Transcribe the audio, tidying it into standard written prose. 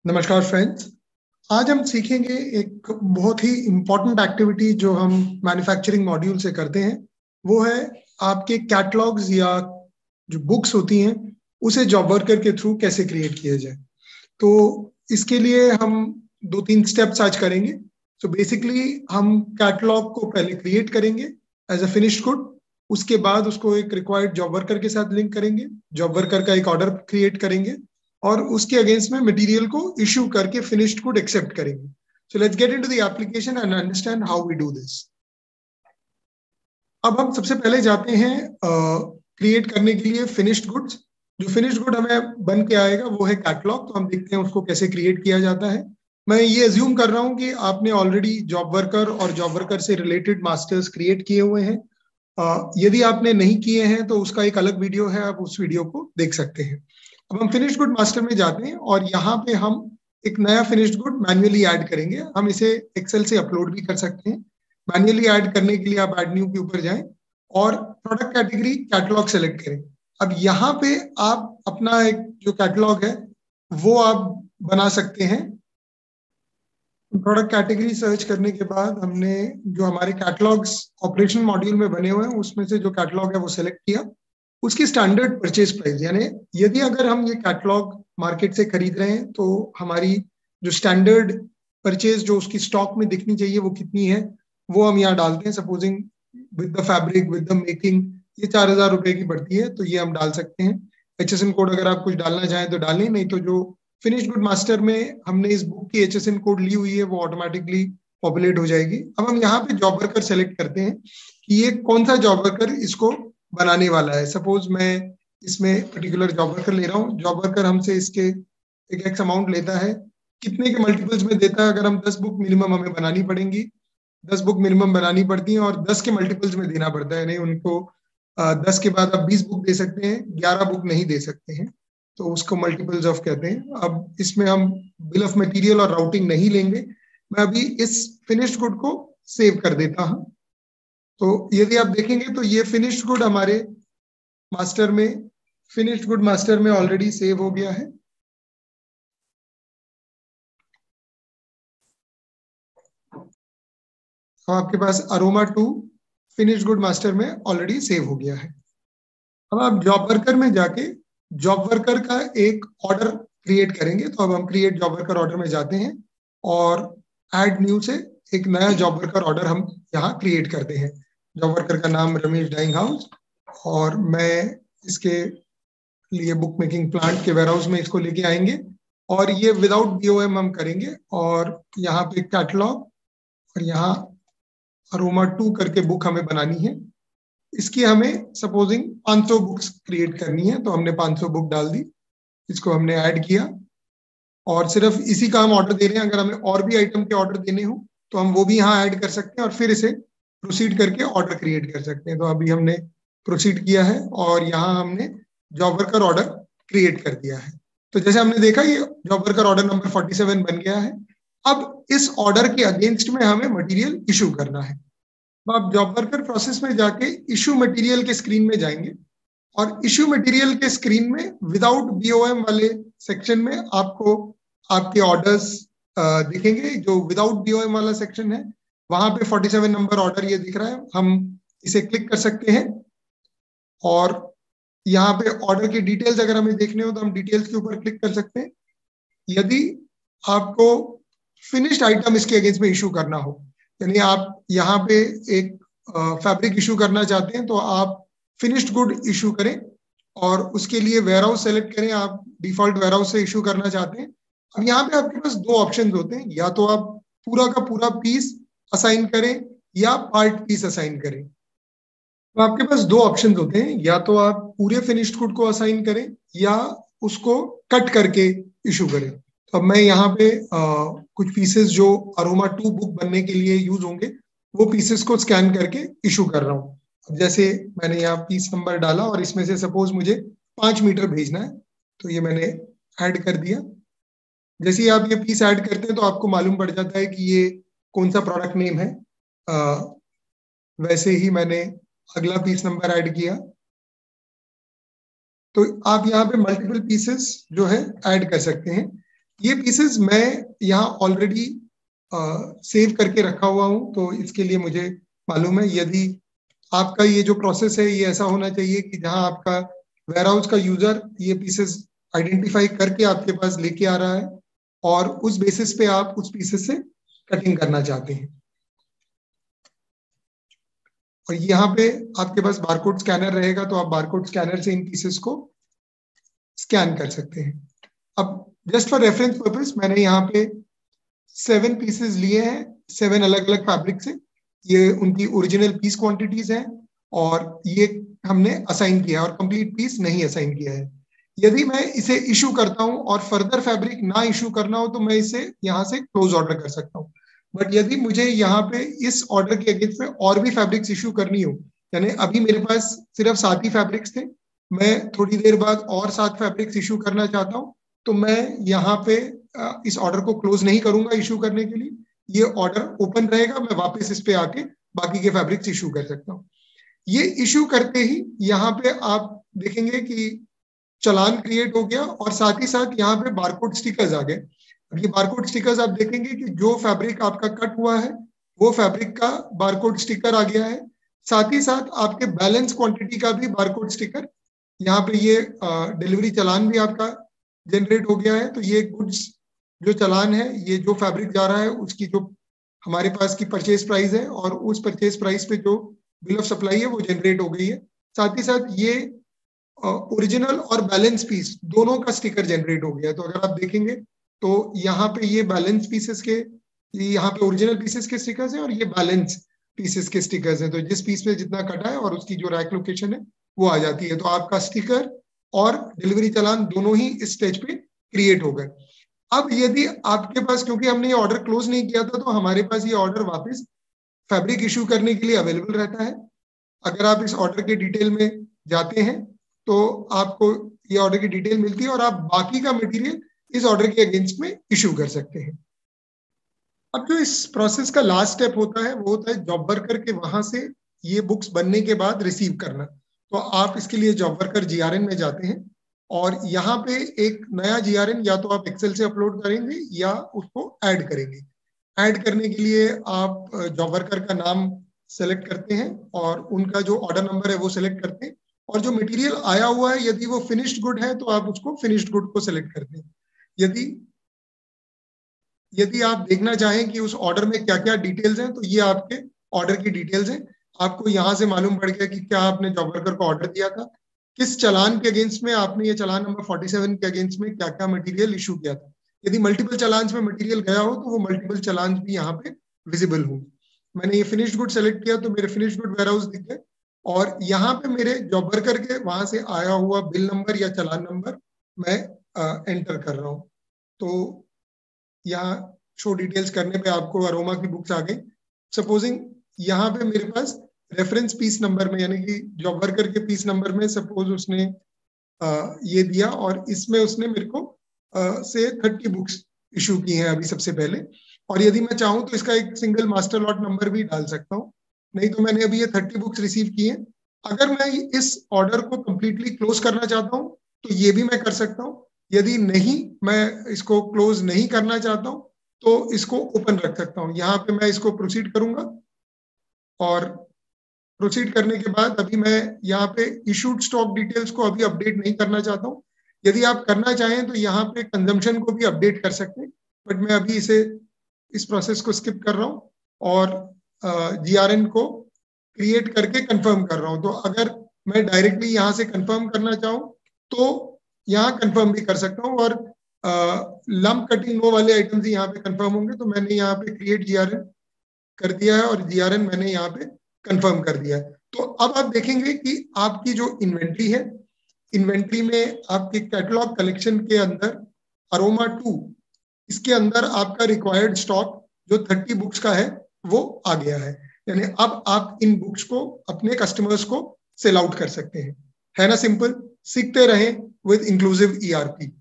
नमस्कार फ्रेंड्स। आज हम सीखेंगे एक बहुत ही इम्पोर्टेंट एक्टिविटी जो हम मैन्युफैक्चरिंग मॉड्यूल से करते हैं। वो है आपके कैटलॉग्स या जो बुक्स होती हैं उसे जॉब वर्कर के थ्रू कैसे क्रिएट किया जाए। तो इसके लिए हम दो तीन स्टेप्स आज करेंगे। तो बेसिकली हम कैटलॉग को पहले क्रिएट करेंगे एज अ फिनिश्ड गुड। उसके बाद उसको एक रिक्वायर्ड जॉब वर्कर के साथ लिंक करेंगे। जॉब वर्कर का एक ऑर्डर क्रिएट करेंगे और उसके अगेंस्ट में मटेरियल को इश्यू करके फिनिश्ड गुड एक्सेप्ट करेंगे। So let's get into the application and understand how we do this. अब हम सबसे पहले जाते हैं क्रिएट करने के लिए फिनिश्ड गुड्स। जो फिनिश्ड गुड हमें बन के आएगा वो है कैटलॉग। तो हम देखते हैं उसको कैसे क्रिएट किया जाता है। मैं ये अज्यूम कर रहा हूँ कि आपने ऑलरेडी जॉब वर्कर और जॉब वर्कर से रिलेटेड मास्टर्स क्रिएट किए हुए हैं। यदि आपने नहीं किए हैं तो उसका एक अलग वीडियो है, आप उस वीडियो को देख सकते हैं। अब हम फिनिश्ड गुड मास्टर में जाते हैं और यहाँ पे हम एक नया फिनिश्ड गुड मैन्युअली ऐड करेंगे। हम इसे एक्सेल से अपलोड भी कर सकते हैं। मैन्युअली ऐड करने के लिए आप ऐड न्यू के ऊपर जाएं और प्रोडक्ट कैटेगरी कैटलॉग सेलेक्ट करें। अब यहाँ पे आप अपना एक जो कैटलॉग है वो आप बना सकते हैं। प्रोडक्ट कैटेगरी सर्च करने के बाद हमने जो हमारे कैटलॉग्स ऑपरेशन मॉड्यूल में बने हुए हैं उसमें से जो कैटलॉग है वो सिलेक्ट किया। उसकी स्टैंडर्ड परचेज प्राइस, यानी यदि अगर हम ये कैटलॉग मार्केट से खरीद रहे हैं तो हमारी जो स्टैंडर्ड परचेज जो उसकी स्टॉक में दिखनी चाहिए वो कितनी है, वो हम यहाँ डालते हैं। Supposing with the fabric with the making ये 4,000 रुपए की पड़ती है, तो ये हम डाल सकते हैं। HSN कोड अगर आप कुछ डालना चाहें तो डालें, नहीं तो जो फिनिश्ड गुड मास्टर में हमने इस बुक की HSN कोड ली हुई है वो ऑटोमेटिकली पॉपुलेट हो जाएगी। अब हम यहाँ पे जॉब वर्कर सेलेक्ट करते हैं कि ये कौन सा जॉब वर्कर इसको बनाने वाला है। सपोज मैं इसमें पर्टिकुलर जॉब वर्कर ले रहा हूँ। जॉब वर्कर हमसे इसके एक एक्स अमाउंट लेता है, कितने के मल्टीपल्स में देता है। अगर हम 10 बुक मिनिमम हमें बनानी पड़ेंगी, 10 बुक मिनिमम बनानी पड़ती हैं और 10 के मल्टीपल्स में देना पड़ता है। नहीं उनको 10 के बाद आप 20 बुक दे सकते हैं, 11 बुक नहीं दे सकते हैं, तो उसको मल्टीपल्स ऑफ कहते हैं। अब इसमें हम बिल ऑफ मटेरियल और राउटिंग नहीं लेंगे। मैं अभी इस फिनिश्ड गुड को सेव कर देता हूं। तो यदि आप देखेंगे तो ये फिनिश्ड गुड हमारे मास्टर में फिनिश्ड गुड मास्टर में ऑलरेडी सेव हो गया है। तो आपके पास अरोमा 2 फिनिश्ड गुड मास्टर में ऑलरेडी सेव हो गया है। अब आप जॉब वर्कर में जाके जॉब वर्कर का एक ऑर्डर क्रिएट करेंगे। तो अब हम क्रिएट जॉब वर्कर ऑर्डर में जाते हैं और ऐड न्यू से एक नया जॉब वर्कर ऑर्डर हम यहाँ क्रिएट करते हैं। जॉब वर्कर का नाम रमेश डाइंग हाउस, और मैं इसके लिए बुक मेकिंग प्लांट के वेयरहाउस में इसको लेके आएंगे और ये विदाउट BOM हम करेंगे। और यहाँ पे कैटलॉग और यहाँ अरोमा 2 करके बुक हमें बनानी है। इसकी हमें सपोजिंग 500 बुक्स क्रिएट करनी है, तो हमने 500 बुक डाल दी, इसको हमने ऐड किया और सिर्फ इसी का हम ऑर्डर दे रहे हैं। अगर हमें और भी आइटम के ऑर्डर देने हो तो हम वो भी यहाँ ऐड कर सकते हैं और फिर इसे प्रोसीड करके ऑर्डर क्रिएट कर सकते हैं। तो अभी हमने प्रोसीड किया है और यहाँ हमने जॉब वर्कर ऑर्डर क्रिएट कर दिया है। तो जैसे हमने देखा ये जॉब वर्कर ऑर्डर नंबर 47 बन गया है। अब इस ऑर्डर के अगेंस्ट में हमें मटेरियल इशू करना है। तो आप जॉब वर्कर प्रोसेस में जाके इशू मटेरियल के स्क्रीन में जाएंगे और इशू मटेरियल के स्क्रीन में विदाउट BOM वाले सेक्शन में आपको आपके ऑर्डर्स दिखेंगे। जो विदाउट BOM वाला सेक्शन है वहां पे 47 नंबर ऑर्डर ये दिख रहा है, हम इसे क्लिक कर सकते हैं और यहाँ पे ऑर्डर की डिटेल्स अगर हमें देखने हो तो हम डिटेल्स के ऊपर क्लिक कर सकते हैं। यदि आपको फिनिश्ड आइटम इसके अगेंस्ट में इशू करना हो, यानी आप यहाँ पे एक फैब्रिक इशू करना चाहते हैं, तो आप फिनिश्ड गुड इशू करें और उसके लिए वेयरहाउस सेलेक्ट करें। आप डिफॉल्ट वेयरहाउस से इशू करना चाहते हैं। अब यहाँ पे आपके पास दो ऑप्शन होते हैं, या तो आप पूरा का पूरा पीस असाइन करें या पार्ट पीस असाइन करें। तो आपके पास दो ऑप्शन होते हैं, या तो आप पूरे फिनिश्ड गुड को असाइन करें या उसको कट करके इशू करें। तो अब मैं यहाँ पे कुछ पीसेस जो अरोमा 2 बुक बनने के लिए यूज होंगे वो पीसेस को स्कैन करके इशू कर रहा हूँ। अब जैसे मैंने यहाँ पीस नंबर डाला और इसमें से सपोज मुझे 5 मीटर भेजना है, तो ये मैंने ऐड कर दिया। जैसे ही आप ये पीस ऐड करते हैं तो आपको मालूम पड़ जाता है कि ये कौन सा प्रोडक्ट नेम है। वैसे ही मैंने अगला पीस नंबर ऐड किया। तो आप यहाँ पे मल्टीपल पीसेस जो है ऐड कर सकते हैं। ये पीसेस मैं यहाँ ऑलरेडी सेव करके रखा हुआ हूँ, तो इसके लिए मुझे मालूम है। यदि आपका ये जो प्रोसेस है ये ऐसा होना चाहिए कि जहां आपका वेयरहाउस का यूजर ये पीसेस आइडेंटिफाई करके आपके पास लेके आ रहा है और उस बेसिस पे आप उस पीसेस से कटिंग करना चाहते हैं। और यहाँ पे आपके पास बारकोड स्कैनर रहेगा, तो आप बारकोड स्कैनर से इन पीसेस को स्कैन कर सकते हैं। अब जस्ट फॉर रेफरेंस पर्पस मैंने यहाँ पे 7 पीसेस लिए हैं 7 अलग अलग फैब्रिक से। ये उनकी ओरिजिनल पीस क्वांटिटीज हैं और ये हमने असाइन किया और कंप्लीट पीस नहीं असाइन किया है। यदि मैं इसे इशू करता हूं और फर्दर फैब्रिक ना इशू करना हो तो मैं इसे यहाँ से क्लोज ऑर्डर कर सकता हूँ। बट यदि मुझे यहाँ पे इस ऑर्डर के अगेंस्ट में और भी फैब्रिक्स इशू करनी हो, यानी अभी मेरे पास सिर्फ 7 ही फैब्रिक्स थे, मैं थोड़ी देर बाद और 7 फैब्रिक्स इशू करना चाहता हूँ, तो मैं यहाँ पे इस ऑर्डर को क्लोज नहीं करूंगा इशू करने के लिए। ये ऑर्डर ओपन रहेगा, मैं वापस इस पे आके बाकी के फैब्रिक्स इशू कर सकता हूँ। ये इशू करते ही यहाँ पे आप देखेंगे कि चालान क्रिएट हो गया और साथ ही साथ यहाँ पे बारकोड स्टिकर्स आ गए। अब ये बारकोड स्टिकर्स आप देखेंगे कि जो फैब्रिक आपका कट हुआ है वो फैब्रिक का बारकोड स्टिकर आ गया है। साथ ही साथ आपके बैलेंस क्वांटिटी का भी बारकोड स्टिकर, यहाँ पे ये डिलीवरी चालान भी आपका जनरेट हो गया है। तो ये गुड्स जो चालान है, ये जो फैब्रिक जा रहा है उसकी जो हमारे पास की परचेज प्राइस है और उस परचेज प्राइस पे जो बिल ऑफ सप्लाई है वो जनरेट हो गई है। साथ ही साथ ये ओरिजिनल और बैलेंस पीस दोनों का स्टिकर जनरेट हो गया है। तो अगर आप देखेंगे तो यहाँ पे ये बैलेंस पीसेस के, यहाँ पे ओरिजिनल पीसेस के स्टिकर्स हैं और ये बैलेंस पीसेस के स्टिकर्स हैं। तो जिस पीस पे जितना कटा है और उसकी जो रैक लोकेशन है वो आ जाती है। तो आपका स्टिकर और डिलीवरी चालान दोनों ही इस स्टेज पे क्रिएट हो गए। अब यदि आपके पास, क्योंकि हमने ये ऑर्डर क्लोज नहीं किया था, तो हमारे पास ये ऑर्डर वापस फैब्रिक इशू करने के लिए अवेलेबल रहता है। अगर आप इस ऑर्डर के डिटेल में जाते हैं तो आपको ये ऑर्डर की डिटेल मिलती है और आप बाकी का मटेरियल इस ऑर्डर के अगेंस्ट में इशू कर सकते हैं। अब जो इस प्रोसेस का लास्ट स्टेप होता है वो होता है जॉब वर्कर के वहां से ये बुक्स बनने के बाद रिसीव करना। तो आप इसके लिए जॉब वर्कर जीआरएन में जाते हैं और यहाँ पे एक नया जीआरएन या तो आप एक्सेल से अपलोड करेंगे या उसको ऐड करेंगे। ऐड करने के लिए आप जॉब वर्कर का नाम सेलेक्ट करते हैं और उनका जो ऑर्डर नंबर है वो सिलेक्ट करते हैं और जो मटेरियल आया हुआ है यदि वो फिनिश्ड गुड है तो आप उसको फिनिश्ड गुड को सिलेक्ट करते हैं। यदि आप देखना चाहें कि उस ऑर्डर में क्या क्या डिटेल्स हैं तो ये आपके ऑर्डर की डिटेल्स हैं। आपको यहाँ से मालूम पड़ गया कि क्या आपने जॉब वर्कर को ऑर्डर दिया था, किस चालान के अगेंस्ट में आपने ये चालान नंबर 47 के अगेंस्ट में क्या क्या मटेरियल इशू किया था। यदि मल्टीपल चालान में मटेरियल गया हो तो वो मल्टीपल चालान भी यहाँ पे विजिबल होंगे। मैंने ये फिनिश्ड गुड सेलेक्ट किया तो मेरे फिनिश्ड गुड वेयरहाउस दिख गए और यहाँ पे मेरे जॉब वर्कर के वहां से आया हुआ बिल नंबर या चालान नंबर मैं एंटर कर रहा हूँ। तो यहाँ शो डिटेल्स करने पे आपको अरोमा की बुक्स आ गई। सपोजिंग यहाँ पे मेरे पास रेफरेंस पीस नंबर में, यानी कि जॉब वर्कर के पीस नंबर में सपोज उसने ये दिया और इसमें उसने मेरे को से 30 बुक्स इशू की हैं अभी सबसे पहले। और यदि मैं चाहूँ तो इसका एक सिंगल मास्टर लॉट नंबर भी डाल सकता हूँ। नहीं तो मैंने अभी ये 30 बुक्स रिसीव की हैं। अगर मैं इस ऑर्डर को कंप्लीटली क्लोज करना चाहता हूँ तो ये भी मैं कर सकता हूँ। यदि नहीं, मैं इसको क्लोज नहीं करना चाहता हूँ तो इसको ओपन रख सकता हूँ। यहाँ पे मैं इसको प्रोसीड करूंगा और प्रोसीड करने के बाद अभी मैं यहाँ पे इशूड स्टॉक डिटेल्स को अभी अपडेट नहीं करना चाहता हूँ। यदि आप करना चाहें तो यहाँ पे कंजम्पशन को भी अपडेट कर सकते हैं, बट मैं अभी इस प्रोसेस को स्किप कर रहा हूँ और जीआरएन को क्रिएट करके कंफर्म कर रहा हूँ। तो अगर मैं डायरेक्टली यहाँ से कंफर्म करना चाहूँ तो यहाँ कंफर्म भी कर सकता हूँ और लंप कटिंग नो वाले आइटम्स यहाँ पे कंफर्म होंगे। तो मैंने यहाँ पे क्रिएट जीआरएन कर दिया है और जीआरएन मैंने यहाँ पे कंफर्म कर दिया है। तो अब आप देखेंगे कि आपकी जो इन्वेंट्री है, इन्वेंट्री में आपके कैटलॉग कलेक्शन के अंदर अरोमा 2, इसके अंदर आपका रिक्वायर्ड स्टॉक जो 30 बुक्स का है वो आ गया है। यानी अब आप इन बुक्स को अपने कस्टमर्स को सेल आउट कर सकते हैं। है ना सिंपल? सीखते रहें विद इंक्लूसिव ईआरपी।